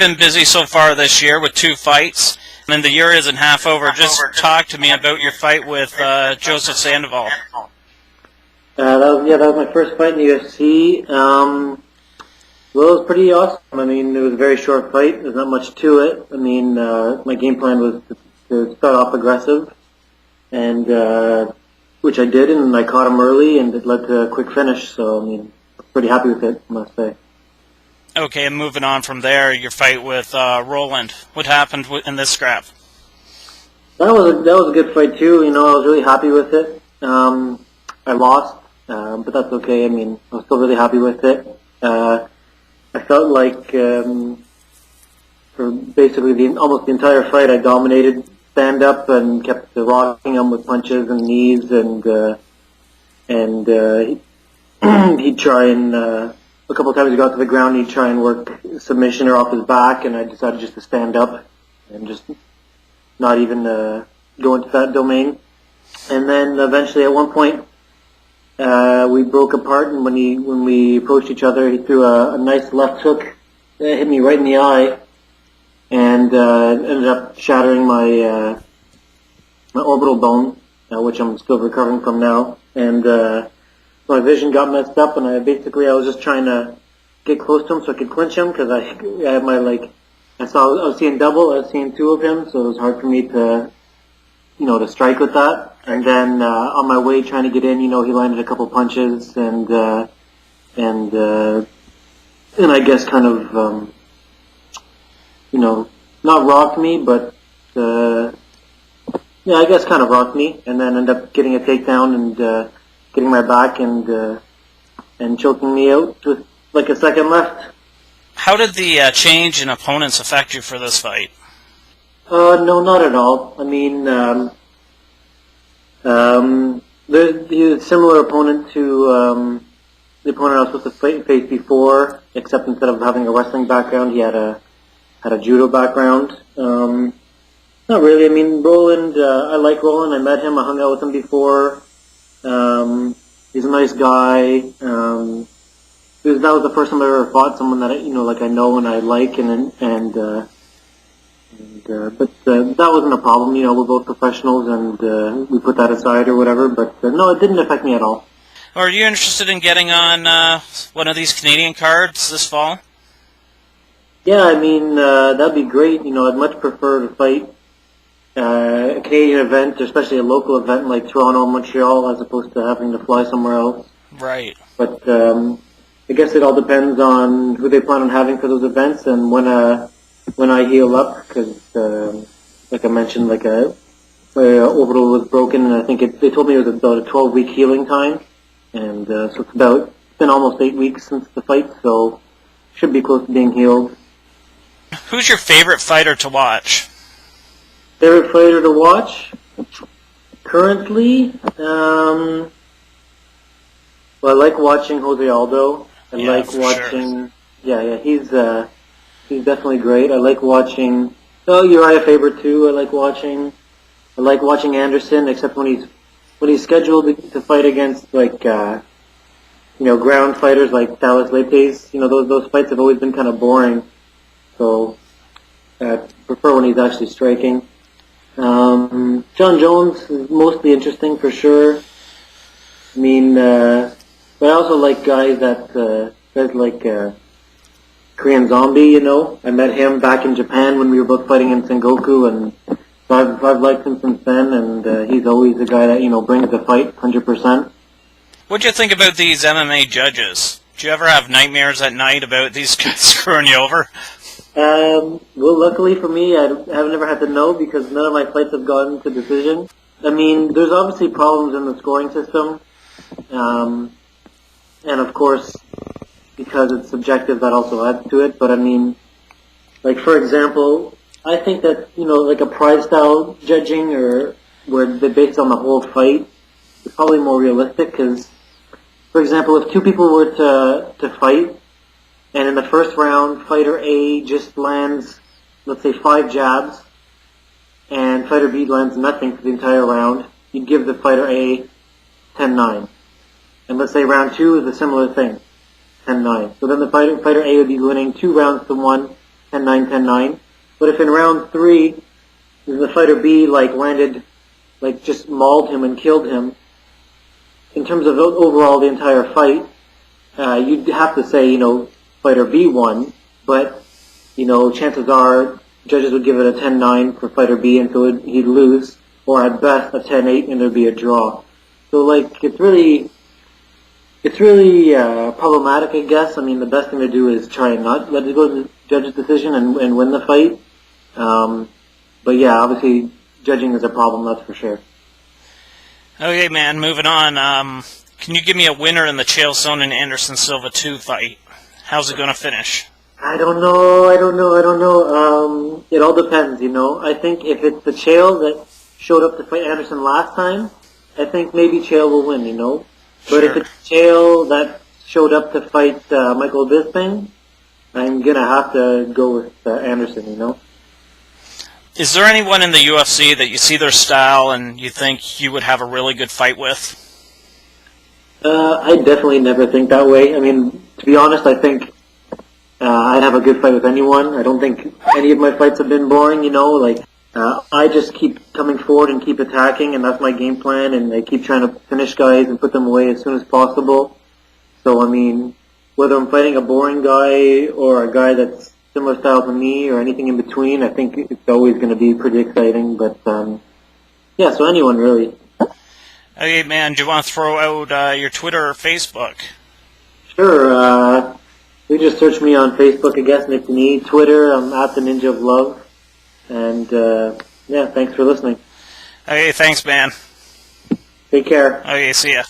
been busy so far this year with 2 fights, and the year isn't half over. Just talk to me about your fight with Joseph Sandoval. That was my first fight in the UFC. Well, it was pretty awesome. I mean, it was a very short fight. There's not much to it. I mean, my game plan was to start off aggressive, and which I did, and I caught him early, and it led to a quick finish. So, I mean, I'm pretty happy with it, I must say. Okay, and moving on from there, your fight with Roland. What happened in this scrap? That was a good fight too. You know, I was really happy with it. I lost, but that's okay. I mean, I was still really happy with it. I felt like for basically almost the entire fight, I dominated stand up and kept rocking him with punches and knees, and he'd try and a couple of times he got to the ground, he'd try and work submission or off his back, and I decided just to stand up and just not even go into that domain. And then eventually, at one point, we broke apart, and when we approached each other, he threw a nice left hook that hit me right in the eye, and ended up shattering my orbital bone, which I'm still recovering from now. And my vision got messed up, and I was just trying to get close to him so I could clinch him, because I had my I was seeing double, I was seeing 2 of him, so it was hard for me to strike with that. And then on my way trying to get in, he landed a couple punches, and I guess kind of not rocked me, but I guess kind of rocked me, and then ended up getting a takedown and getting my back and choking me out with like a second left. How did the change in opponents affect you for this fight? No, not at all. I mean, he was a similar opponent to the opponent I was supposed to face before, except instead of having a wrestling background, he had a judo background. Not really. I mean, Roland, I like Roland. I met him. I hung out with him before. He's a nice guy. That was the first time I ever fought someone that I know and I like, but that wasn't a problem. We're both professionals, and we put that aside or whatever. But no, it didn't affect me at all. Are you interested in getting on one of these Canadian cards this fall? Yeah, I mean, that'd be great. I'd much prefer to fight a Canadian event, especially a local event like Toronto, Montreal, as opposed to having to fly somewhere else. Right. But I guess it all depends on who they plan on having for those events and when I heal up, because like I mentioned, my orbital was broken, and I think they told me it was about a 12-week healing time, and so it's been almost 8 weeks since the fight, so should be close to being healed. Who's your favorite fighter to watch? Favorite fighter to watch? Currently, well, I like watching Jose Aldo. I like watching. Sure. He's definitely great. I like watching. Uriah Faber too. I like watching Anderson, except when he's scheduled to fight against ground fighters like Dallas Letes. Those fights have always been kind of boring. So I prefer when he's actually striking. John Jones is mostly interesting for sure. I mean, but I also like guys like Korean Zombie. I met him back in Japan when we were both fighting in Sengoku, and so I've liked him since then. And he's always the guy that brings the fight 100%. What do you think about these MMA judges? Do you ever have nightmares at night about these guys screwing you over? Well, luckily for me, I've never had to know, because none of my fights have gone to decision. I mean, there's obviously problems in the scoring system, and of course, because it's subjective, that also adds to it. But I mean, for example, I think that a prize-style judging, or where they base on the whole fight, is probably more realistic. Because, for example, if 2 people were to fight, and in the first round, fighter A just lands, let's say, 5 jabs, and fighter B lands nothing for the entire round, you'd give the fighter A 10-9. And let's say round 2 is a similar thing, 10-9. So then the fighter A would be winning 2 rounds to 1, 10-9, 10-9. But if in round 3 the fighter B landed, just mauled him and killed him, in terms of overall the entire fight, you'd have to say, fighter B won, but, chances are judges would give it a 10-9 for fighter B, and so he'd lose, or at best a 10-8, and there'd be a draw. So, it's really problematic, I guess. I mean, the best thing to do is try and not let it go to the judge's decision and win the fight. But yeah, obviously, judging is a problem, that's for sure. Okay, man, moving on. Can you give me a winner in the Chael Sonnen Anderson Silva 2 fight? How's it going to finish? I don't know. It all depends, I think if it's the Chael that showed up to fight Anderson last time, I think maybe Chael will win, But Sure. if it's Chael that showed up to fight Michael Bisping, I'm going to have to go with Anderson, Is there anyone in the UFC that you see their style and you think you would have a really good fight with? I definitely never think that way. I mean, to be honest, I think I'd have a good fight with anyone. I don't think any of my fights have been boring, I just keep coming forward and keep attacking, and that's my game plan, and I keep trying to finish guys and put them away as soon as possible. So, I mean, whether I'm fighting a boring guy or a guy that's similar style to me or anything in between, I think it's always going to be pretty exciting. But, yeah, so anyone, really. Okay, man, do you want to throw out your Twitter or Facebook? Sure. You just search me on Facebook, I guess, Nick Denis. Twitter, I'm at the Ninja of Love. And, yeah, thanks for listening. Okay, thanks, man. Take care. Okay, see ya.